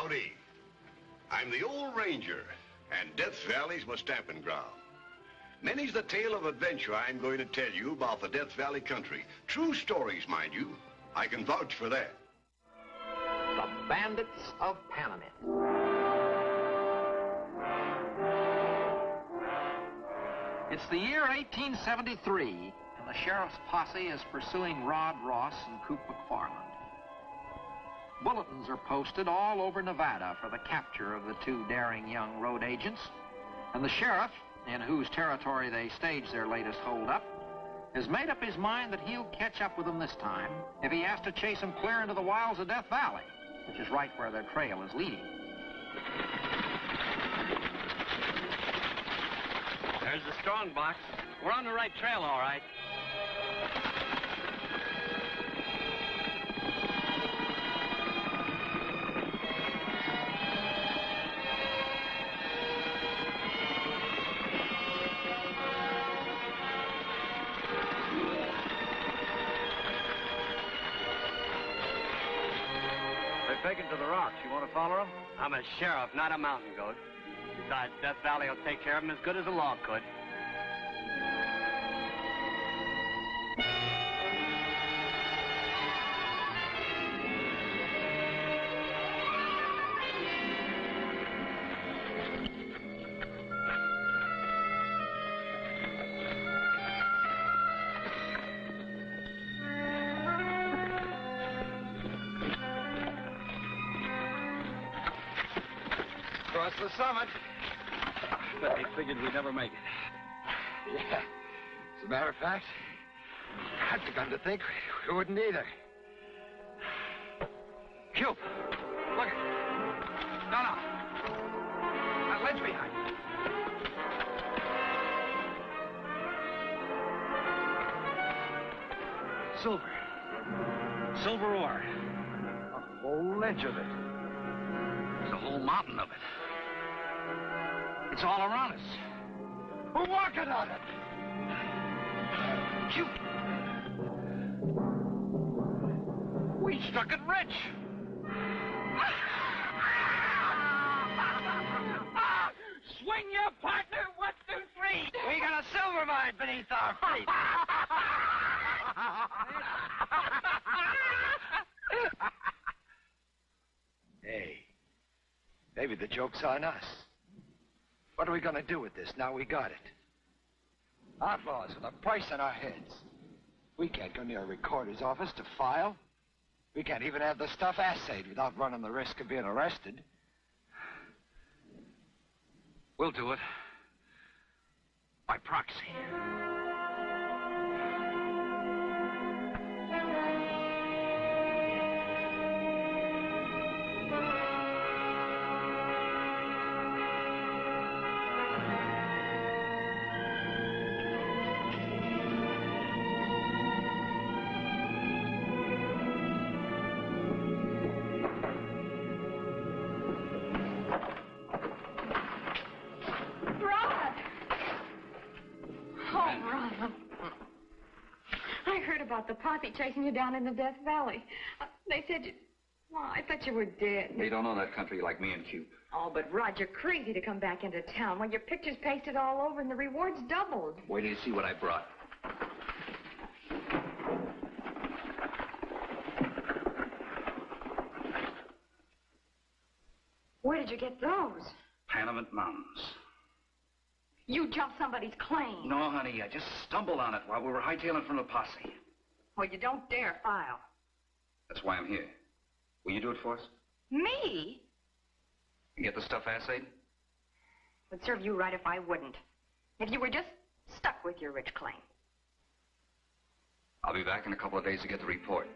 Howdy. I'm the old ranger, and Death Valley's my stamping ground. Many's the tale of adventure I'm going to tell you about the Death Valley country. True stories, mind you. I can vouch for that. The Bandits of Panamint. It's the year 1873, and the sheriff's posse is pursuing Rod Ross and Coop McFarland. Bulletins are posted all over Nevada for the capture of the two daring young road agents, and the sheriff, in whose territory they staged their latest holdup, has made up his mind that he'll catch up with them this time if he has to chase them clear into the wilds of Death Valley, which is right where their trail is leading. There's the strong box. We're on the right trail, all right. Taken to the rocks. You want to follow them? I'm a sheriff, not a mountain goat. Besides, Death Valley will take care of him as good as a law could. Across the summit. But they figured we'd never make it. Yeah. As a matter of fact, I'd begun to think we wouldn't either. Cube, look it. No. That ledge behind you. Silver. Silver ore. A whole ledge of it. There's a whole mountain of it. It's all around us. We're walking on it. Shoot. We struck it rich. Swing your partner, 1, 2, 3. We got a silver mine beneath our feet. Hey, maybe the joke's on us. What are we going to do with this now we got it? Outlaws with a price on our heads. We can't go near a recorder's office to file. We can't even have the stuff assayed without running the risk of being arrested. We'll do it. By proxy. The posse chasing you down into Death Valley. They said you... Well, I thought you were dead. They don't know that country like me and Cube. Oh, but Rod, you're crazy to come back into town when your picture's pasted all over and the reward's doubled. Wait till you see what I brought. Where did you get those? Panamint Mountains. You jumped somebody's claim. No, honey, I just stumbled on it while we were hightailing from the posse. Well, you don't dare file. That's why I'm here. Will you do it for us? Me? And get the stuff assayed? Would serve you right if I wouldn't. If you were just stuck with your rich claim. I'll be back in a couple of days to get the report.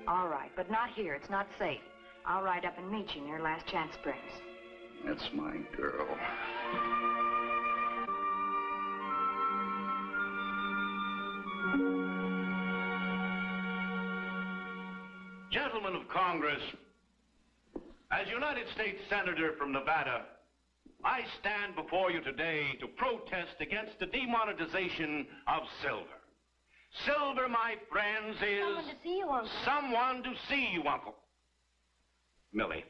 Well, all right, but not here. It's not safe. I'll ride up and meet you near Last Chance Springs. That's my girl. Gentlemen of Congress, as United States Senator from Nevada, I stand before you today to protest against the demonetization of silver. Silver, my friends, is... Someone to see you, Uncle. Someone to see you, Uncle. Millie,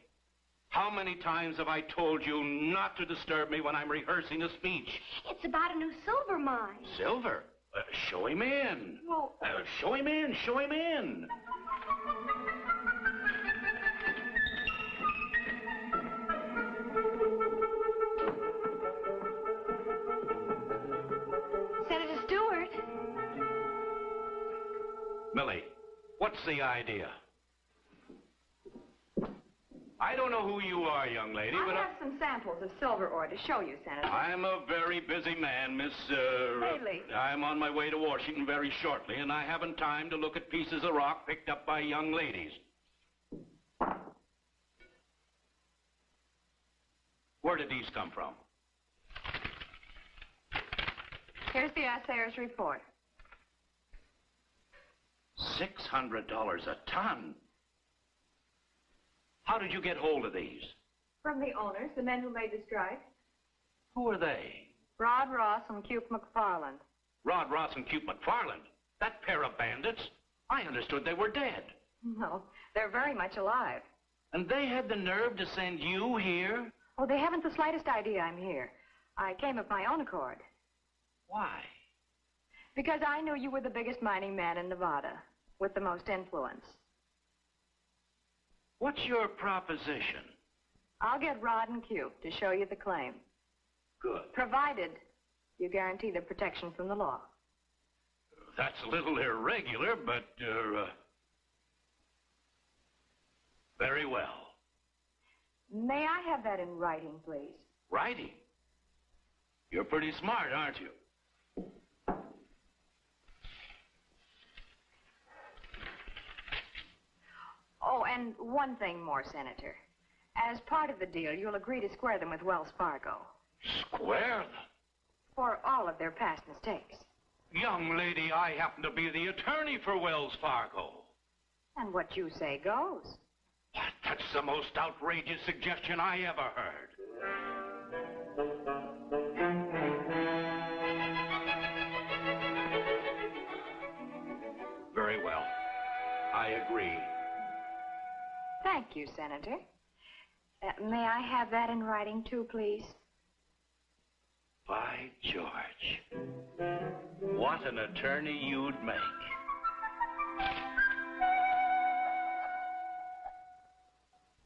how many times have I told you not to disturb me when I'm rehearsing a speech? It's about a new silver mine. Silver? Show him in. Well... Show him in, show him in. Senator Stewart. Millie, what's the idea? I don't know who you are, young lady, I but have some samples of silver ore to show you, Senator. I'm a very busy man, Miss... Haley. I'm on my way to Washington very shortly, and I haven't time to look at pieces of rock picked up by young ladies. Where did these come from? Here's the assayer's report. $600 a ton. How did you get hold of these? From the owners, the men who made the strike. Who are they? Rod Ross and Cube McFarland. Rod Ross and Cube McFarland? That pair of bandits? I understood they were dead. No, they're very much alive. And they had the nerve to send you here? Oh, they haven't the slightest idea I'm here. I came of my own accord. Why? Because I knew you were the biggest mining man in Nevada, with the most influence. What's your proposition? I'll get Rod and Cube to show you the claim. Good. Provided you guarantee the protection from the law. That's a little irregular, but, very well. May I have that in writing, please? Writing? You're pretty smart, aren't you? Oh, and one thing more, Senator. As part of the deal, you'll agree to square them with Wells Fargo. Square them? For all of their past mistakes. Young lady, I happen to be the attorney for Wells Fargo. And what you say goes. That's the most outrageous suggestion I ever heard. Very well. I agree. Thank you, Senator. May I have that in writing, too, please? By George. What an attorney you'd make.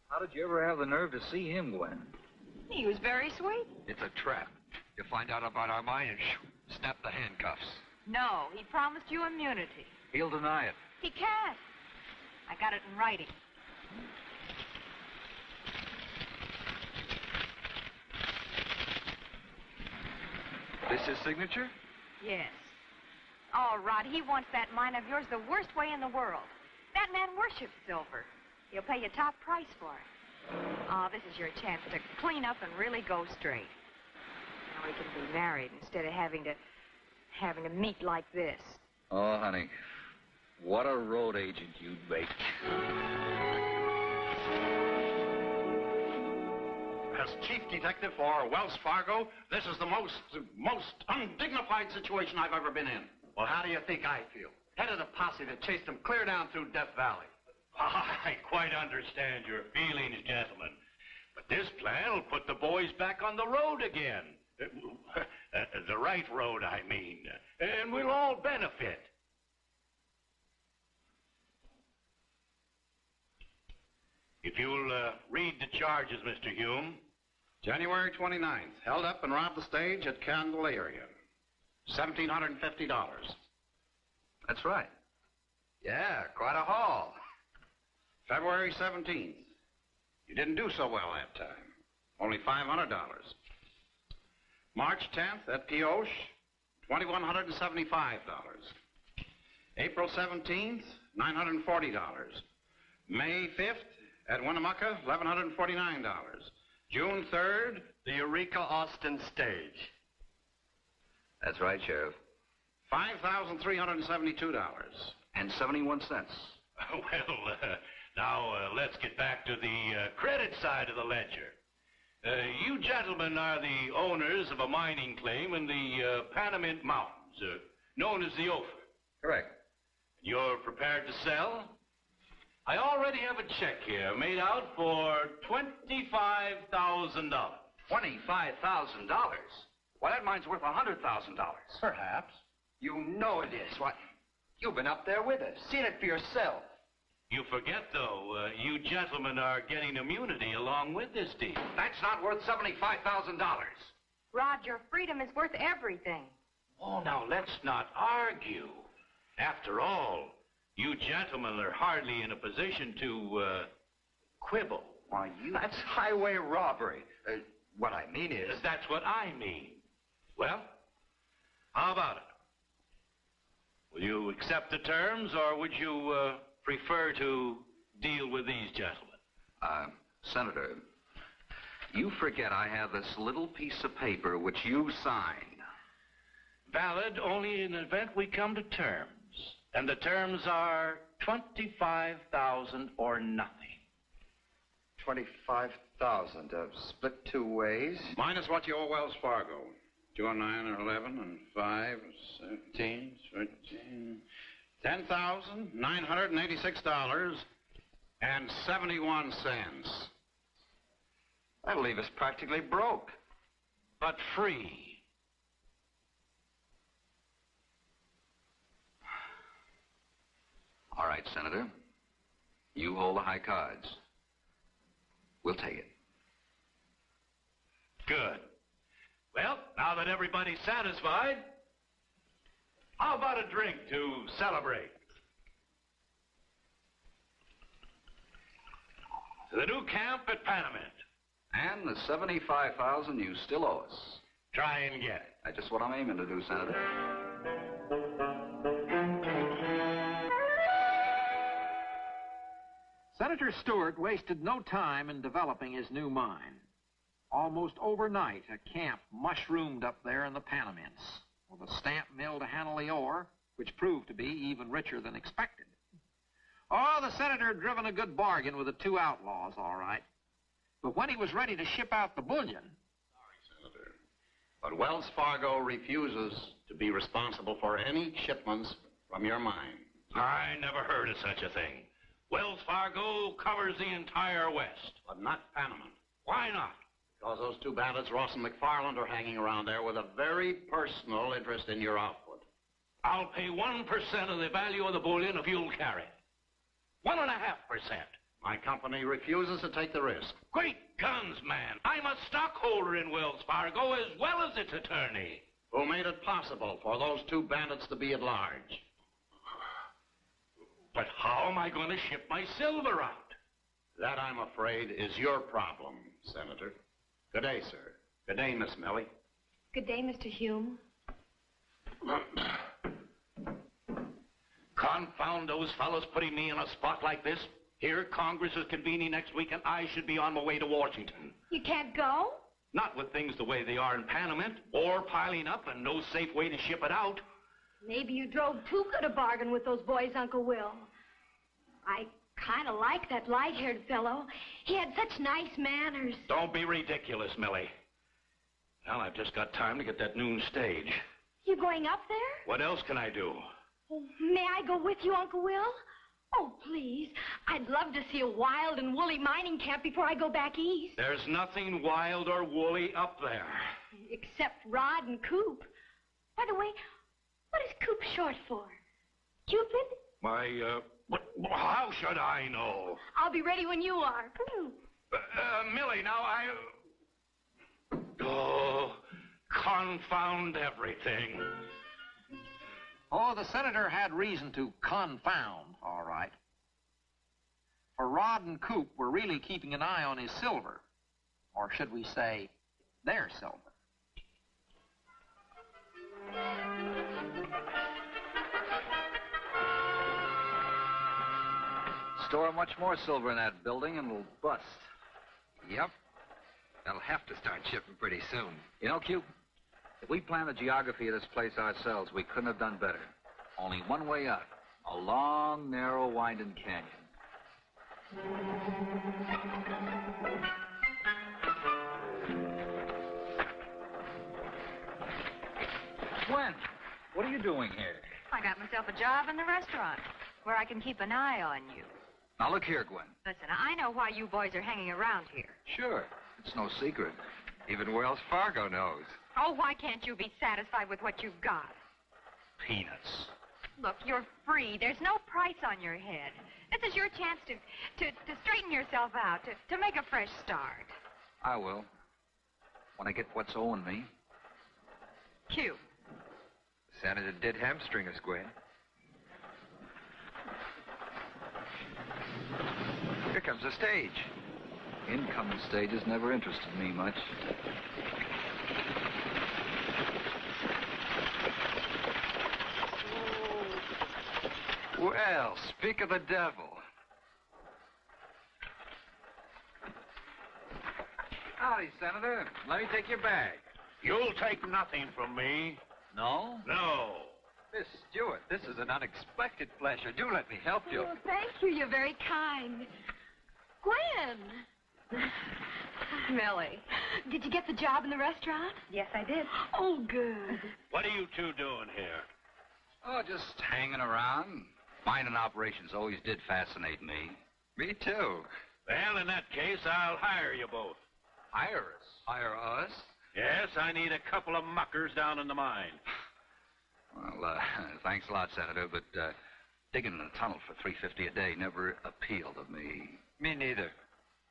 How did you ever have the nerve to see him, Gwen? He was very sweet. It's a trap. You find out about our mine and snap the handcuffs. No, he promised you immunity. He'll deny it. He can't. I got it in writing. This his signature? Yes. Oh, Rod, he wants that mine of yours the worst way in the world. That man worships silver. He'll pay you top price for it. Oh, this is your chance to clean up and really go straight. Now we can be married instead of having to meet like this. Oh, honey, what a road agent you'd make. As chief detective for Wells Fargo, this is the most undignified situation I've ever been in. Well, how do you think I feel? Head of the posse that chased them clear down through Death Valley. I quite understand your feelings, gentlemen. But this plan will put the boys back on the road again. The right road, I mean. And we'll all benefit. If you'll read the charges, Mr. Hume. January 29th, held up and robbed the stage at Candelaria. $1,750. That's right. Yeah, quite a haul. February 17th. You didn't do so well that time. Only $500. March 10th at Pioche, $2,175. April 17th, $940. May 5th at Winnemucca, $1,149. June 3rd, The Eureka Austin stage. That's right, Sheriff. $5,372. And 71 cents. Well, now let's get back to the credit side of the ledger. You gentlemen are the owners of a mining claim in the Panamint Mountains, known as the Ophir. Correct. You're prepared to sell? I already have a check here made out for $25,000. $25,000? Why, that mine's worth $100,000. Perhaps. You know it is. What? You've been up there with us. Seen it for yourself. You forget, though, you gentlemen are getting immunity along with this deal. That's not worth $75,000. Rod, your freedom is worth everything. Oh, now, let's not argue. After all, you gentlemen are hardly in a position to, quibble. Why, that's highway robbery. What I mean is... That's what I mean. Well, how about it? Will you accept the terms, or would you, prefer to deal with these gentlemen? Senator, you forget I have this little piece of paper which you signed. Valid only in the event we come to terms. And the terms are $25,000 or nothing. 25,000, split 2 ways. Minus what you owe Wells Fargo. 2 and 9 are 11, and 5 are 17, 13... $10,986.71. That'll leave us practically broke. But free. All right, Senator. You hold the high cards. We'll take it. Good. Well, now that everybody's satisfied, how about a drink to celebrate? To the new camp at Panamint. And the $75,000 you still owe us. Try and get it. That's just what I'm aiming to do, Senator. Senator Stewart wasted no time in developing his new mine. Almost overnight, a camp mushroomed up there in the Panamints, with a stamp mill to handle the ore, which proved to be even richer than expected. Oh, the senator had driven a good bargain with the 2 outlaws, all right. But when he was ready to ship out the bullion... Sorry, Senator, but Wells Fargo refuses to be responsible for any shipments from your mine. I never heard of such a thing. Wells Fargo covers the entire West. But not Panamint. Why not? Because those 2 bandits, Ross and McFarland, are hanging around there with a very personal interest in your output. I'll pay 1% of the value of the bullion if you'll carry it. 1.5%. My company refuses to take the risk. Great guns, man. I'm a stockholder in Wells Fargo as well as its attorney. Who made it possible for those 2 bandits to be at large? But how am I going to ship my silver out? That, I'm afraid, is your problem, Senator. Good day, sir. Good day, Miss Millie. Good day, Mr. Hume. Confound those fellows putting me in a spot like this. Here, Congress is convening next week, and I should be on my way to Washington. You can't go? Not with things the way they are in Panamint, or piling up and no safe way to ship it out. Maybe you drove too good a bargain with those boys, Uncle Will. I kind of like that light-haired fellow. He had such nice manners. Don't be ridiculous, Millie. Well, I've just got time to get that noon stage. You going up there? What else can I do? Oh, may I go with you, Uncle Will? Oh, please. I'd love to see a wild and woolly mining camp before I go back east. There's nothing wild or woolly up there. Except Rod and Coop. By the way, what is Coop short for? Cupid? How should I know? I'll be ready when you are. Millie, now Oh, confound everything. Oh, the senator had reason to confound, all right. For Rod and Coop were really keeping an eye on his silver. Or should we say, their silver. Store much more silver in that building and we'll bust. Yep. They'll have to start shipping pretty soon. You know, Q, if we planned the geography of this place ourselves, we couldn't have done better. Only one way out. A long, narrow, winding canyon. Gwen, what are you doing here? I got myself a job in the restaurant where I can keep an eye on you. Now, look here, Gwen. Listen, I know why you boys are hanging around here. Sure. It's no secret. Even Wells Fargo knows. Oh, why can't you be satisfied with what you've got? Peanuts. Look, you're free. There's no price on your head. This is your chance to straighten yourself out, to make a fresh start. I will. When I get what's owing me. Q. Senator did hamstring us, Gwen. Here comes the stage. Incoming stages never interested me much. Well, speak of the devil. Howdy, Senator. Let me take your bag. You'll take nothing from me. No? No. Miss Stewart, this is an unexpected pleasure. Do let me help you. Oh, thank you. You're very kind. Gwen. Millie. Did you get the job in the restaurant? Yes, I did. Oh, good. What are you two doing here? Oh, just hanging around. Mining operations always did fascinate me. Me too. Well, in that case, I'll hire you both. Hire us. Hire us? Yes, I need a couple of muckers down in the mine. Well, thanks a lot, Senator, but digging in a tunnel for $3.50 a day never appealed to me. Me neither.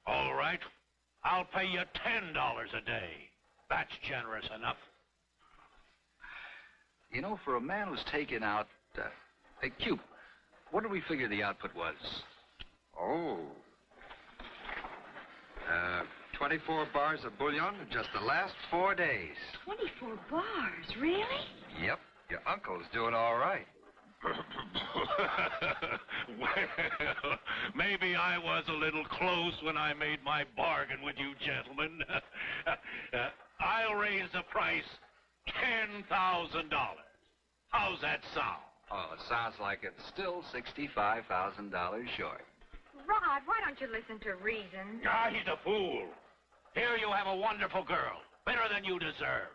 All right. I'll pay you $10 a day. That's generous enough. You know, for a man who's taken out... hey, Cube, what did we figure the output was? Oh. 24 bars of bouillon in just the last 4 days. 24 bars, really? Yep. Your uncle's doing all right. Well, maybe I was a little close when I made my bargain with you gentlemen. I'll raise the price $10,000. How's that sound? Oh, it sounds like it's still $65,000 short. Rod, why don't you listen to reason? Ah, he's a fool. Here you have a wonderful girl, better than you deserve.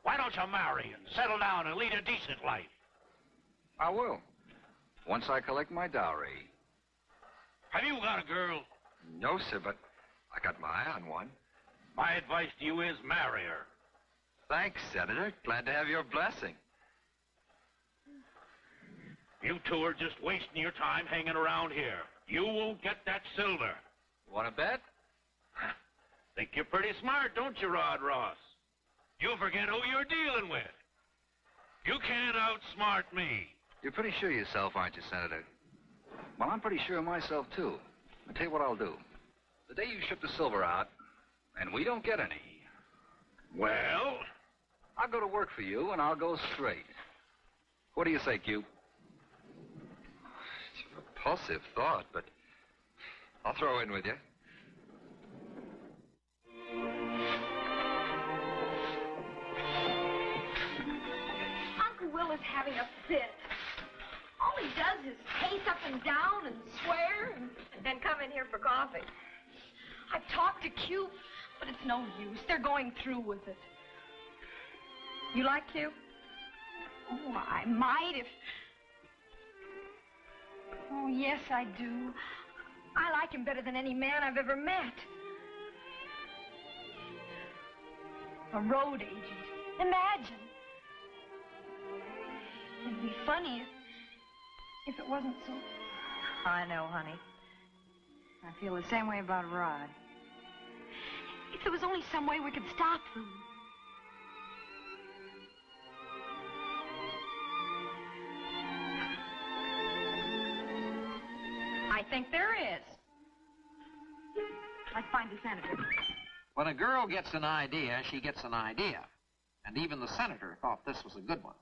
Why don't you marry and settle down and lead a decent life? I will. Once I collect my dowry. Have you got a girl? No, sir, but I got my eye on one. My advice to you is marry her. Thanks, Senator. Glad to have your blessing. You two are just wasting your time hanging around here. You won't get that silver. Want to bet? Think you're pretty smart, don't you, Rod Ross? You forget who you're dealing with. You can't outsmart me. You're pretty sure of yourself, aren't you, Senator? Well, I'm pretty sure of myself, too. I'll tell you what I'll do. The day you ship the silver out, and we don't get any, Well? I'll go to work for you, and I'll go straight. What do you say, Q? It's a repulsive thought, but I'll throw in with you. Uncle Will is having a fit. All he does is pace up and down and swear and then come in here for coffee. I've talked to Q, but it's no use. They're going through with it. You like Q? Oh, I might if... Oh, yes, I do. I like him better than any man I've ever met. A road agent. Imagine. It'd be funny if it wasn't so... I know, honey. I feel the same way about Rod. If there was only some way we could stop them. I think there is. Let's find the senator. When a girl gets an idea, she gets an idea. And even the senator thought this was a good one.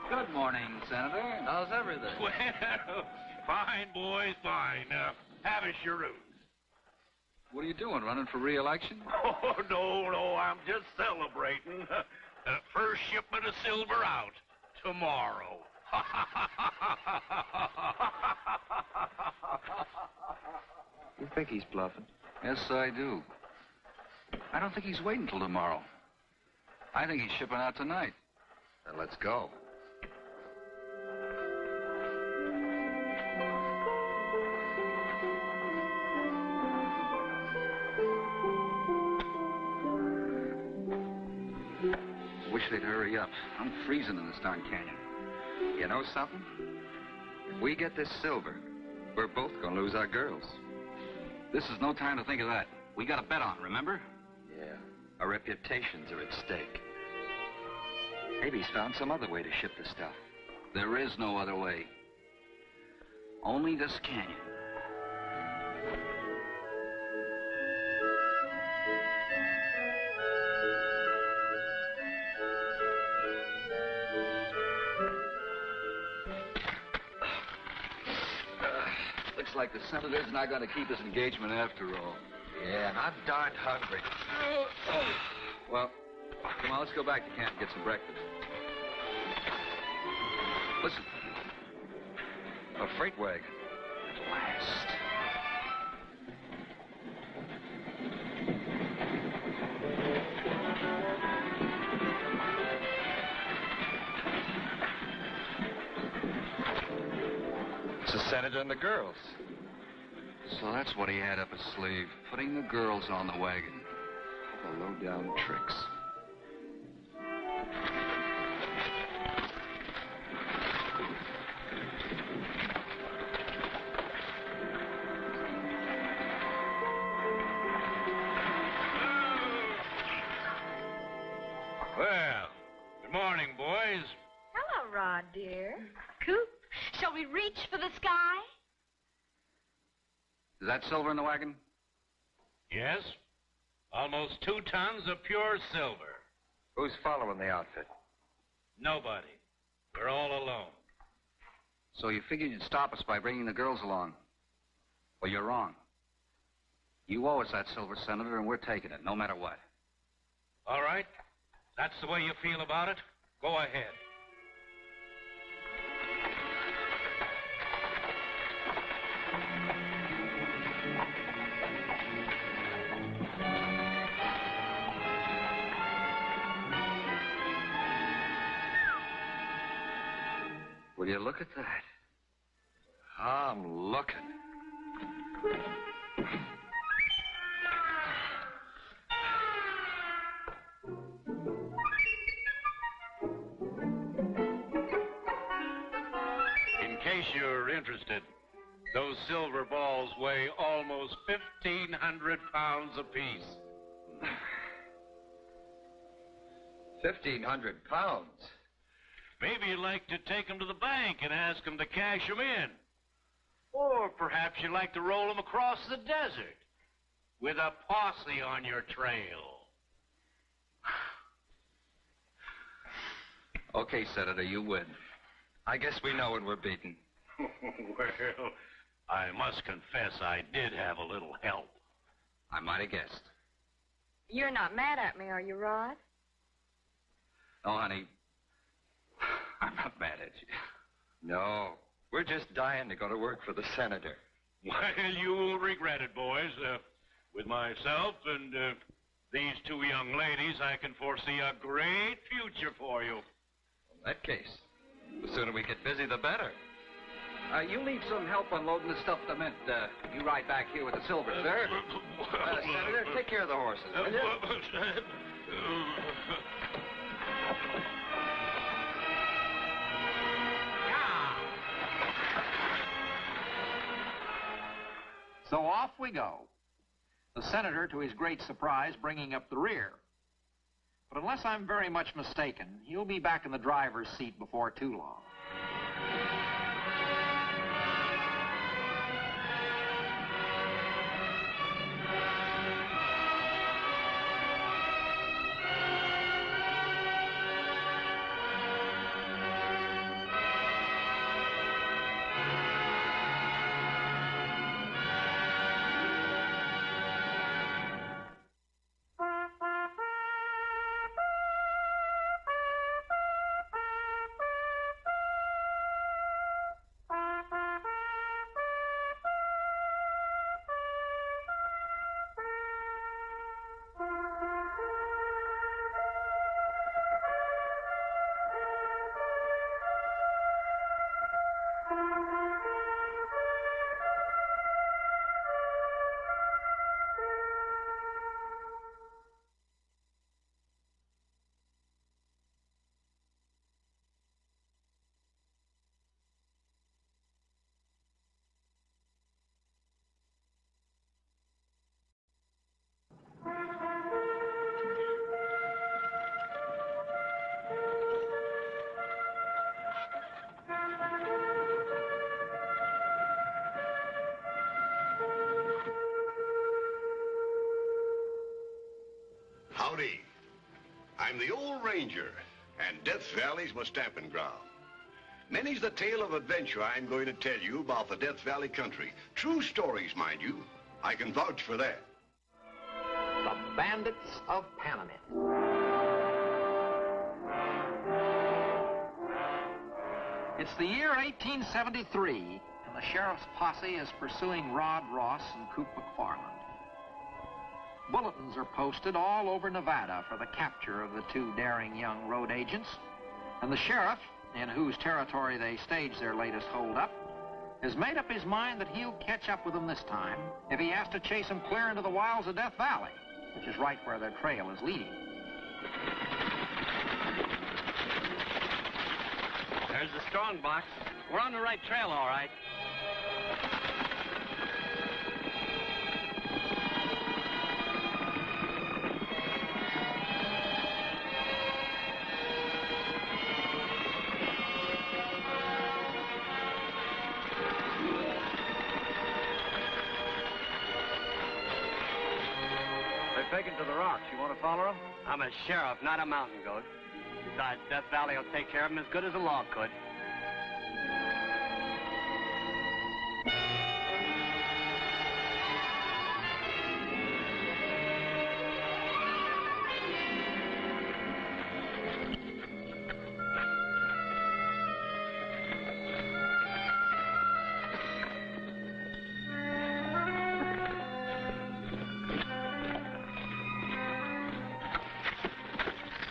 Good morning, Senator. How's everything? Well, fine, boys, fine. Have a cheroot. What are you doing, running for re-election? Oh, no, I'm just celebrating. First shipment of silver out tomorrow. You think he's bluffing? Yes, I do. I don't think he's waiting till tomorrow. I think he's shipping out tonight. Then let's go. Wish they'd hurry up. I'm freezing in this darn canyon. You know something? If we get this silver, we're both gonna lose our girls. This is no time to think of that. We got a bet on, remember? Yeah. Our reputations are at stake. Maybe he's found some other way to ship the stuff. There is no other way. Only this canyon. Looks like the senator's not going to keep his engagement after all. Yeah, and I'm darned hungry. Well, come on, let's go back to camp and get some breakfast. Listen. A freight wagon. At last. It's the senator and the girls. So that's what he had up his sleeve, putting the girls on the wagon. The low-down tricks. Well, good morning, boys. Hello, Rod, dear. Coop, shall we reach for the sky? Is that silver in the wagon? Yes? Almost 2 tons of pure silver. Who's following the outfit? Nobody. We're all alone. So you figured you'd stop us by bringing the girls along. Well, you're wrong. You owe us that silver, Senator, and we're taking it, no matter what. All right? That's the way you feel about it? Go ahead. Will you look at that? I'm looking. In case you're interested, those silver balls weigh almost 1,500 pounds apiece. 1,500 pounds? Maybe you'd like to take them to the bank and ask them to cash them in. Or perhaps you'd like to roll them across the desert with a posse on your trail. Okay, Senator, you win. I guess we know when we're beaten. Well, I must confess I did have a little help. I might have guessed. You're not mad at me, are you, Rod? No, honey. I'm not mad at you. No, we're just dying to go to work for the senator. Well, you will regret it, boys. With myself and these 2 young ladies, I can foresee a great future for you. In that case, the sooner we get busy, the better. You need some help unloading the stuff at the mint. You ride back here with the silver, sir. Senator, take care of the horses, will you? So off we go. The senator, to his great surprise, bringing up the rear. But unless I'm very much mistaken, he'll be back in the driver's seat before too long. I'm the old ranger, and Death Valley's my stamping ground. Many's the tale of adventure I'm going to tell you about the Death Valley country. True stories, mind you. I can vouch for that. The Bandits of Panamint. It's the year 1873, and the sheriff's posse is pursuing Rod Ross and Coop McFarland. Bulletins are posted all over Nevada for the capture of the two daring young road agents, and the sheriff, in whose territory they staged their latest holdup, has made up his mind that he'll catch up with them this time if he has to chase them clear into the wilds of Death Valley, which is right where their trail is leading. There's the strong box. We're on the right trail, all right. They're taken to the rocks. You want to follow them? I'm a sheriff, not a mountain goat. Besides, Death Valley will take care of him as good as a law could.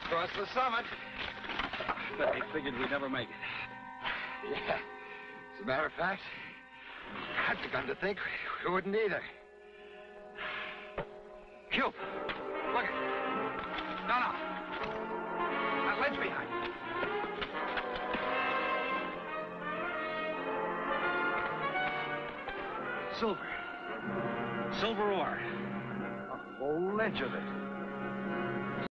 Across the summit. They figured we'd never make it. Yeah. As a matter of fact, I'd begun to think we wouldn't either. Cube, look it. No. That ledge behind you. Silver. Silver ore. A whole ledge of it.